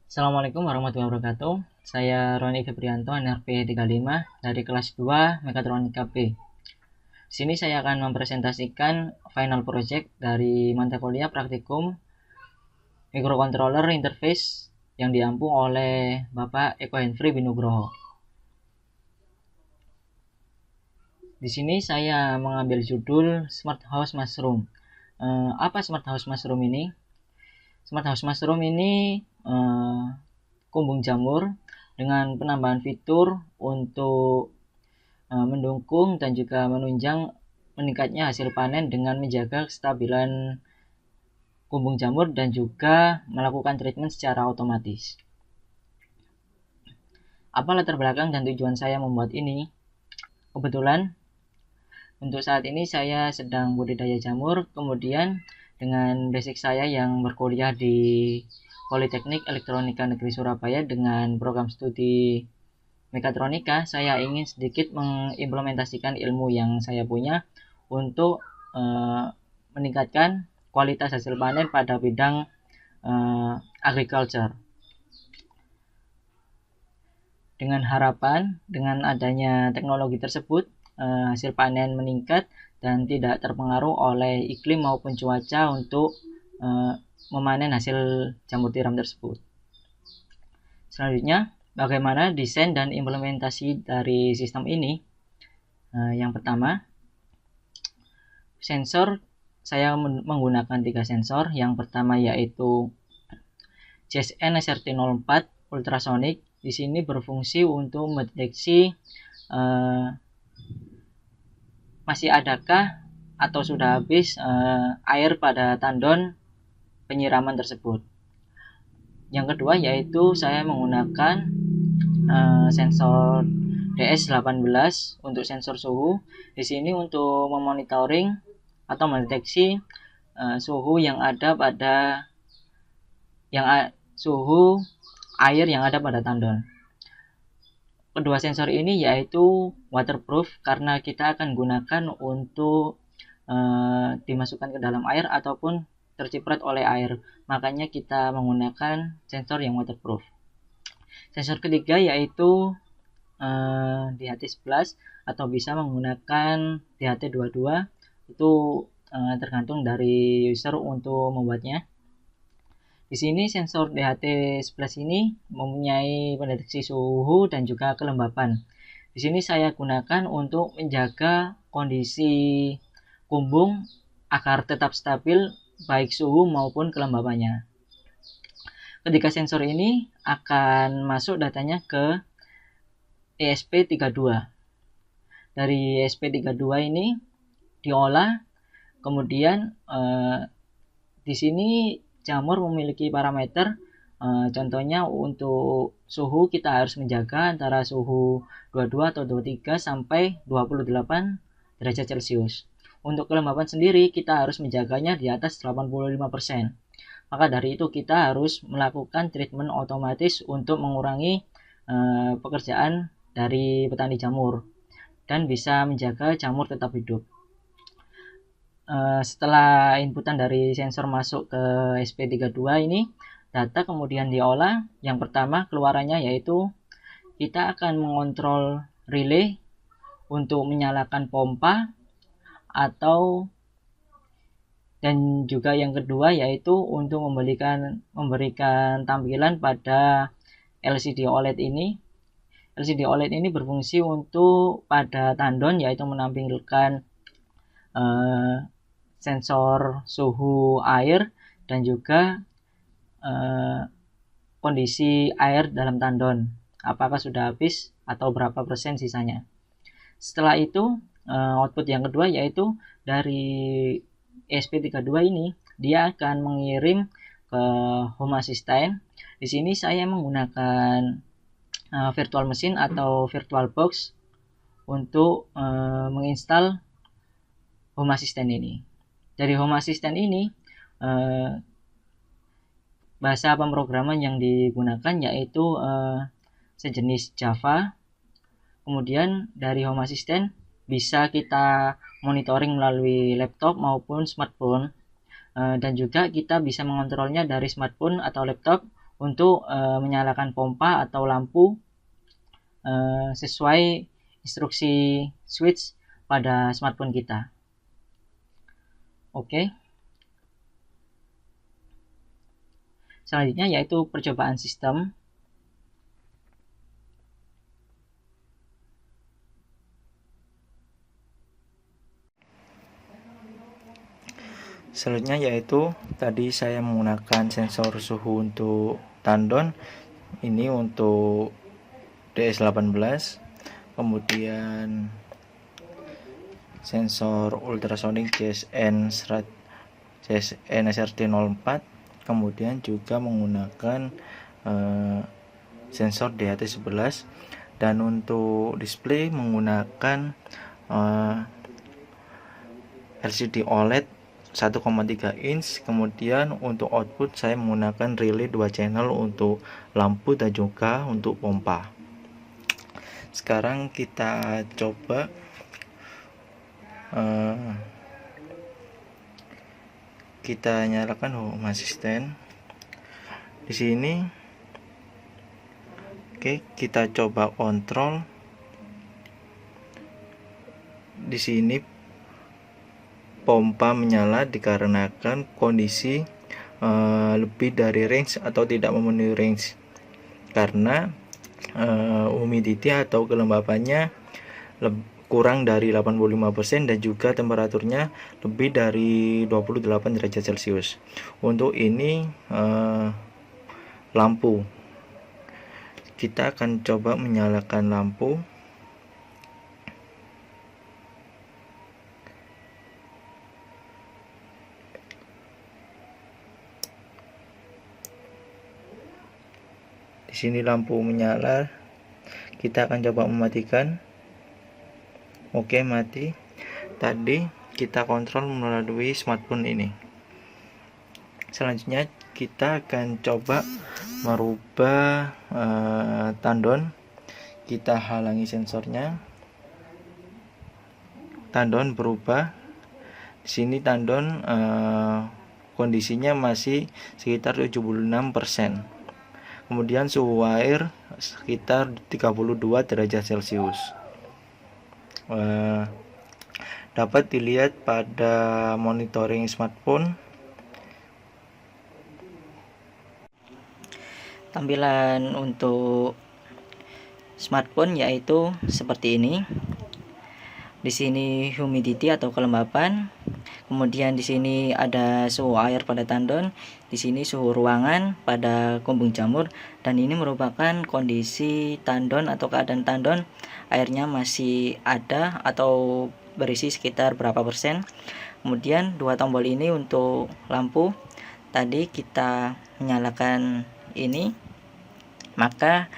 Assalamualaikum warahmatullahi wabarakatuh. Saya Roni Febrianto, NRP 35 dari kelas 2 Mekatronika B. Di sini saya akan mempresentasikan final project dari mata kuliah praktikum microcontroller interface yang diampu oleh Bapak Eko Henfri Binugroho. Di sini saya mengambil judul Smart House Mushroom. Apa Smart House Mushroom ini? Smart House Mushroom ini kumbung jamur dengan penambahan fitur untuk mendukung dan juga menunjang meningkatnya hasil panen dengan menjaga kestabilan kumbung jamur dan juga melakukan treatment secara otomatis. Apa latar belakang dan tujuan saya membuat ini? Kebetulan untuk saat ini saya sedang budidaya jamur, kemudian dengan basic saya yang berkuliah di Politeknik Elektronika Negeri Surabaya dengan program studi Mekatronika, saya ingin sedikit mengimplementasikan ilmu yang saya punya untuk meningkatkan kualitas hasil panen pada bidang agriculture. Dengan harapan, dengan adanya teknologi tersebut, hasil panen meningkat dan tidak terpengaruh oleh iklim maupun cuaca untuk memanen hasil jamur tiram tersebut. Selanjutnya, bagaimana desain dan implementasi dari sistem ini? Yang pertama, sensor. Saya menggunakan 3 sensor. Yang pertama yaitu CSN SRT04 ultrasonic. Di sini berfungsi untuk mendeteksi masih adakah atau sudah habis air pada tandon penyiraman tersebut. Yang kedua yaitu saya menggunakan sensor DS18 untuk sensor suhu. Di sini untuk memonitoring atau mendeteksi suhu yang ada pada suhu air yang ada pada tandon. Kedua sensor ini yaitu waterproof karena kita akan gunakan untuk dimasukkan ke dalam air ataupun terciprat oleh air. Makanya kita menggunakan sensor yang waterproof. Sensor ketiga yaitu DHT11 atau bisa menggunakan DHT22. Itu tergantung dari user untuk membuatnya. Di sini sensor DHT11 ini mempunyai pendeteksi suhu dan juga kelembapan. Di sini saya gunakan untuk menjaga kondisi kumbung agar tetap stabil baik suhu maupun kelembapannya. Ketiga sensor ini akan masuk datanya ke ESP32. Dari ESP32 ini diolah, kemudian di sini jamur memiliki parameter, contohnya untuk suhu kita harus menjaga antara suhu 22 atau 23 sampai 28 derajat Celcius. Untuk kelembapan sendiri kita harus menjaganya di atas 85%. Maka dari itu kita harus melakukan treatment otomatis untuk mengurangi pekerjaan dari petani jamur dan bisa menjaga jamur tetap hidup. Setelah inputan dari sensor masuk ke SP32 ini, data kemudian diolah. Yang pertama keluarannya yaitu kita akan mengontrol relay untuk menyalakan pompa dan juga yang kedua yaitu untuk memberikan tampilan pada LCD OLED ini. LCD OLED ini berfungsi untuk pada tandon yaitu menampilkan sensor suhu air dan juga kondisi air dalam tandon, apakah sudah habis atau berapa persen sisanya. Setelah itu output yang kedua yaitu dari ESP32 ini dia akan mengirim ke Home Assistant. Di sini saya menggunakan virtual machine atau virtual box untuk menginstal Home Assistant ini. Dari Home Assistant ini bahasa pemrograman yang digunakan yaitu sejenis Java. Kemudian dari Home Assistant bisa kita monitoring melalui laptop maupun smartphone, dan juga kita bisa mengontrolnya dari smartphone atau laptop untuk menyalakan pompa atau lampu sesuai instruksi switch pada smartphone kita. Oke. Selanjutnya yaitu percobaan sistem. Selanjutnya yaitu tadi saya menggunakan sensor suhu untuk tandon, ini untuk DS18, kemudian sensor ultrasonic CSN SRT04, kemudian juga menggunakan sensor DHT11, dan untuk display menggunakan LCD OLED 1,3 inch. Kemudian untuk output saya menggunakan relay 2 channel untuk lampu dan juga untuk pompa. Sekarang kita coba kita nyalakan home assistant. Di sini oke, kita coba kontrol. Di sini pompa menyala dikarenakan kondisi lebih dari range atau tidak memenuhi range, karena humidity atau kelembabannya kurang dari 85% dan juga temperaturnya lebih dari 28 derajat Celcius. Untuk ini lampu, kita akan coba menyalakan lampu. Di sini lampu menyala, kita akan coba mematikan. Oke, mati. Tadi kita kontrol melalui smartphone ini. Selanjutnya kita akan coba merubah tandon. Kita halangi sensornya. Tandon berubah. Di sini tandon kondisinya masih sekitar 76%. Kemudian suhu air sekitar 32 derajat Celcius. Dapat dilihat pada monitoring smartphone. Tampilan untuk smartphone yaitu seperti ini. Di sini humidity atau kelembapan. Kemudian di sini ada suhu air pada tandon, di sini suhu ruangan pada kumbung jamur, dan ini merupakan kondisi tandon atau keadaan tandon airnya masih ada atau berisi sekitar berapa persen. Kemudian dua tombol ini untuk lampu. Tadi kita menyalakan ini, maka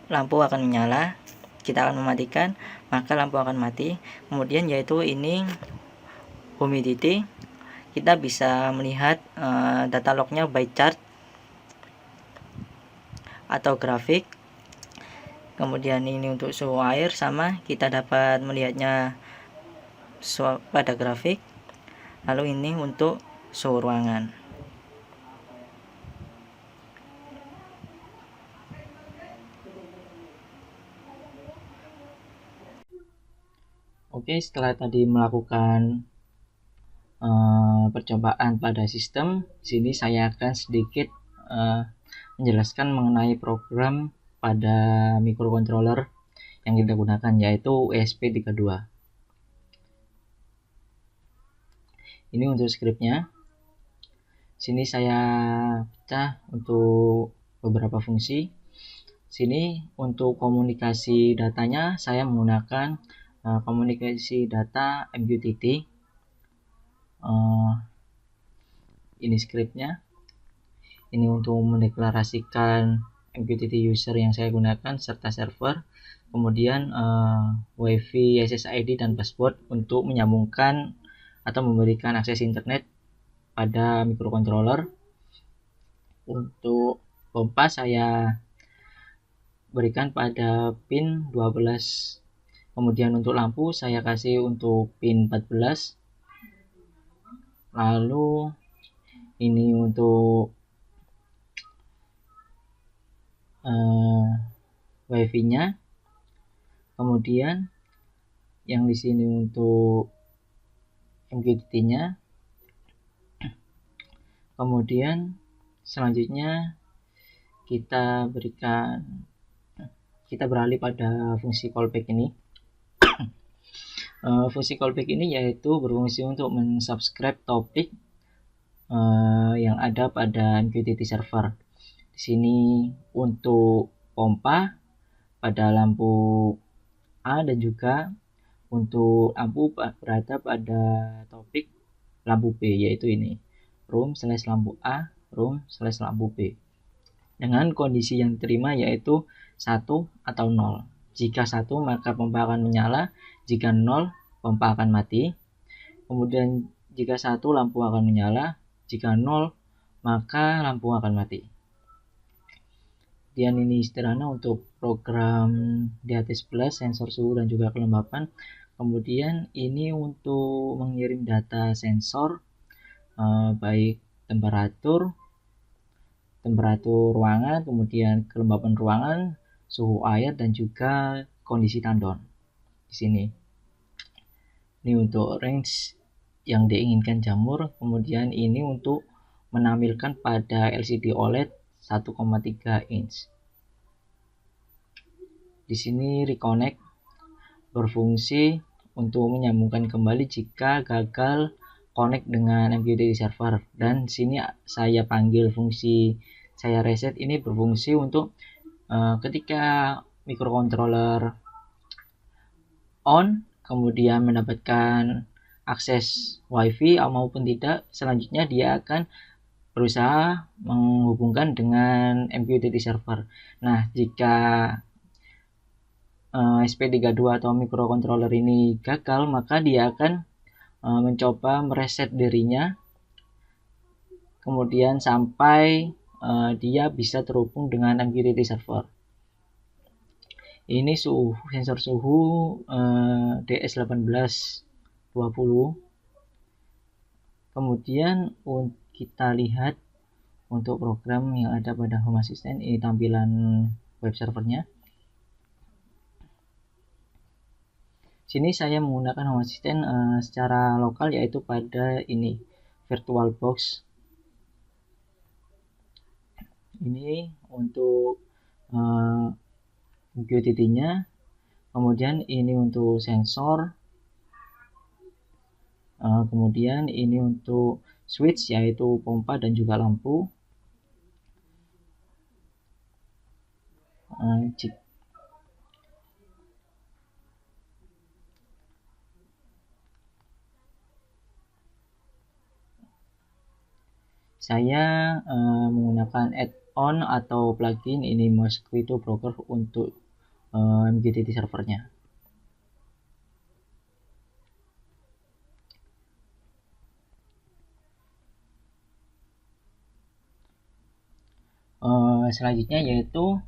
lampu akan menyala. Kita akan mematikan, maka lampu akan mati. Kemudian yaitu ini humidity, kita bisa melihat data lognya by chart atau grafik. Kemudian ini untuk suhu air sama, kita dapat melihatnya pada grafik. Lalu ini untuk suhu ruangan. Oke, setelah tadi melakukan percobaan pada sistem, sini saya akan sedikit menjelaskan mengenai program pada microcontroller yang kita gunakan, yaitu ESP32. Ini untuk skripnya. Sini saya pecah untuk beberapa fungsi. Sini untuk komunikasi datanya saya menggunakan komunikasi data MQTT. Ini skripnya. Ini untuk mendeklarasikan MQTT user yang saya gunakan serta server. Kemudian WiFi, SSID, dan password untuk menyambungkan atau memberikan akses internet pada microcontroller. Untuk pompa saya berikan pada pin 12. Kemudian untuk lampu saya kasih untuk pin 14. Lalu ini untuk wifi-nya. Kemudian yang di sini untuk MQTT-nya. Kemudian selanjutnya kita beralih pada fungsi callback ini. Fungsi callback ini yaitu berfungsi untuk mensubscribe topik yang ada pada MQTT server. Di sini untuk pompa pada lampu A dan juga untuk lampu berada pada topik lampu B, yaitu ini room/lampu A, room/lampu B. Dengan kondisi yang diterima yaitu 1 atau 0. Jika 1 maka pompa akan menyala, jika 0 pompa akan mati. Kemudian jika 1 lampu akan menyala, jika 0 maka lampu akan mati. Kemudian ini sederhana untuk program DHT11, sensor suhu dan juga kelembapan. Kemudian ini untuk mengirim data sensor baik temperatur ruangan, kemudian kelembapan ruangan, suhu air dan juga kondisi tandon. Di sini. Ini untuk range yang diinginkan jamur. Kemudian ini untuk menampilkan pada LCD OLED 1,3 inch. Di sini reconnect berfungsi untuk menyambungkan kembali jika gagal connect dengan MQTT server, dan sini saya panggil fungsi saya reset ini berfungsi untuk ketika microcontroller on kemudian mendapatkan akses WiFi maupun tidak, selanjutnya dia akan berusaha menghubungkan dengan MQTT server. Nah, jika SP32 atau microcontroller ini gagal, maka dia akan mencoba mereset dirinya kemudian sampai dia bisa terhubung dengan MQTT server. Ini sensor suhu DS1820. Kemudian kita lihat untuk program yang ada pada Home Assistant, ini tampilan web servernya. Sini saya menggunakan Home Assistant secara lokal, yaitu pada ini VirtualBox. Ini untuk MQTT-nya. Kemudian ini untuk sensor. Kemudian ini untuk switch, yaitu pompa dan juga lampu. Saya menggunakan add-on atau plugin ini Mosquito Broker untuk MQTT servernya. Selanjutnya yaitu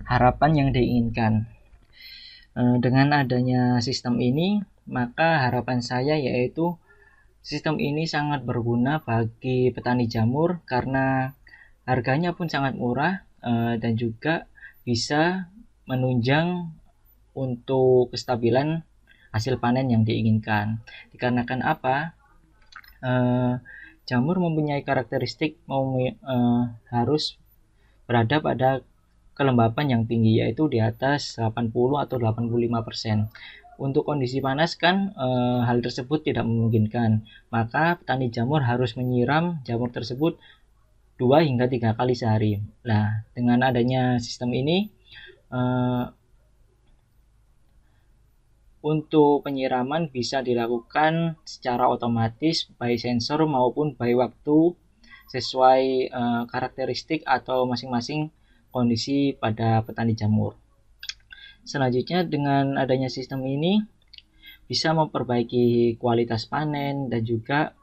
harapan yang diinginkan. Dengan adanya sistem ini, maka harapan saya yaitu sistem ini sangat berguna bagi petani jamur karena harganya pun sangat murah dan juga bisa menunjang untuk kestabilan hasil panen yang diinginkan. Dikarenakan apa? Jamur mempunyai karakteristik harus berada pada kelembapan yang tinggi, yaitu di atas 80 atau 85%. Untuk kondisi panas kan hal tersebut tidak memungkinkan, maka petani jamur harus menyiram jamur tersebut 2 hingga 3 kali sehari. Nah, dengan adanya sistem ini untuk penyiraman bisa dilakukan secara otomatis by sensor maupun by waktu sesuai karakteristik atau masing-masing kondisi pada petani jamur. Selanjutnya, dengan adanya sistem ini bisa memperbaiki kualitas panen, dan juga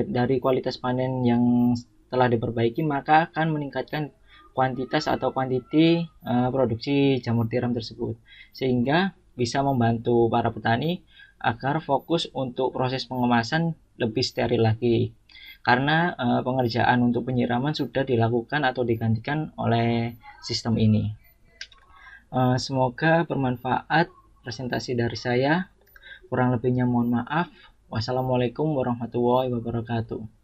dari kualitas panen yang telah diperbaiki maka akan meningkatkan kuantitas atau kuantiti produksi jamur tiram tersebut, sehingga bisa membantu para petani agar fokus untuk proses pengemasan lebih steril lagi. karena pengerjaan untuk penyiraman sudah dilakukan atau digantikan oleh sistem ini. Semoga bermanfaat presentasi dari saya. Kurang lebihnya mohon maaf. Wassalamualaikum warahmatullahi wabarakatuh.